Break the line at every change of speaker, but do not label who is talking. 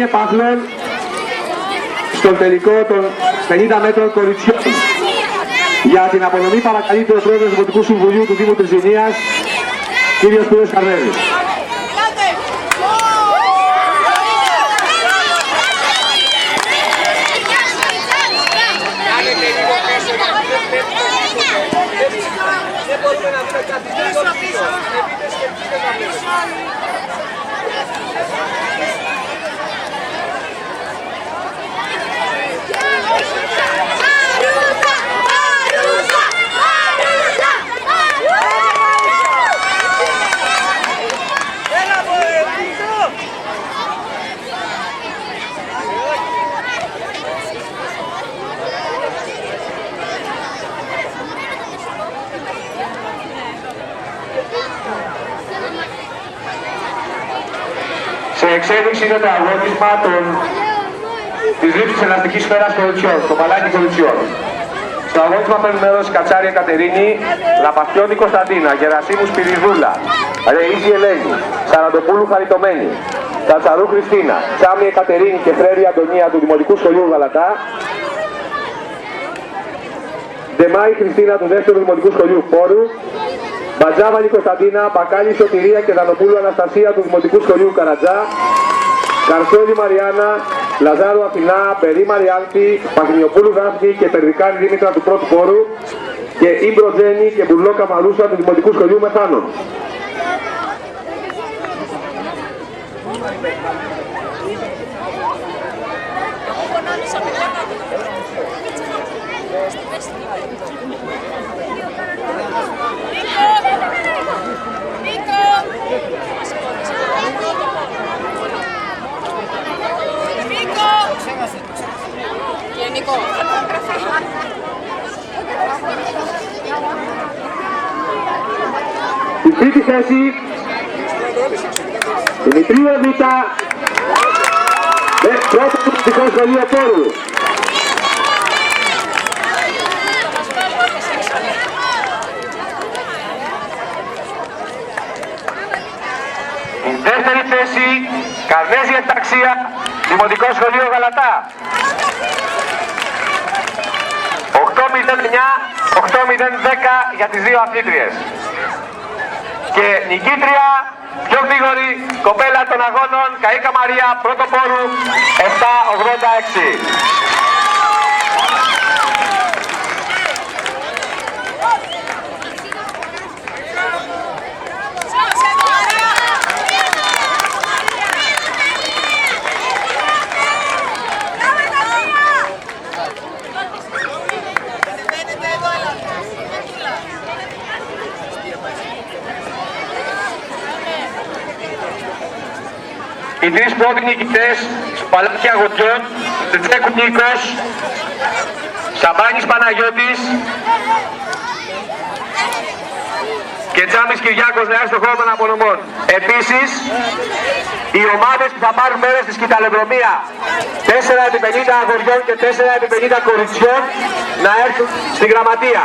επάθλων στον τελικό των 50 μέτρων κοριτσιών. Για την απονομή παρακαλείται ο πρόεδρος του Δημοτικού Συμβουλίου του Δήμου Τριζηνίας, κύριος Σπύρος Καρδέλης.
Σε εξέλιξη είναι το αγώνισμα της λήψης της ελαστικής σφαίρας κοριτσιών, το παλάκι κοριτσιών. Στο αγώνισμα παίρνουν μέρος Κατσάρια Κατερίνη, Λαπαθιώνη Κωνσταντίνα, Γερασίμου Σπυριδούλα, Ρεΐζη Ελένη, Σαραντοπούλου Χαριτωμένη, Κατσαρού Χριστίνα, Τσάμι Εκατερίνη και Φρέρη Αντωνία του Δημοτικού Σχολείου Γαλατά, Ντεμάη Χριστίνα του δεύτερου Δημοτικού Σχολείου Φόρου, Μπατζάβαλη Κωνσταντίνα, Μπακάλη Σωτηρία και Δανοπούλου Αναστασία του Δημοτικού Σχολείου Καρατζά, Καρσόλη Μαριάννα, Λαζάρου Αθηνά, Περί Μαριάλτη, Παγνιοπούλου Δάφνη και Περδικάνη Δήμητρα του πρώτου φόρου και Ήμπρο Τζένη και Μπουρλό Καμαρούσα του Δημοτικού Σχολείου Μεθάνων.
Στην τρίτη θέση, Δημητρίου Εβίτα, πρώτο του Δημοτικού Σχολείου Φόρου.
Η δεύτερη θέση, Καρδέζη Ευταξία, Δημοτικό Σχολείο Γαλατά. 8-0-9, 8-0-10 για τις δύο αθλήτριες. Και νικήτρια, πιο γρήγορη κοπέλα των αγώνων, Καΐκα Μαρία, πρώτο πόρου, 7-86. Οι τρεις πρώτοι νικητές, Παλάκη Αγωτιών, Τσέκου Νίκος, Σαμπάνης Παναγιώτης και Τζάμις Κυριάκος Νεάς στον χώρο των απονομών. Επίσης, οι ομάδες που θα πάρουν μέρος στη σκηταλοδρομία 4x50 αγοριών και 4x50 κοριτσιών να έρθουν στη γραμματεία.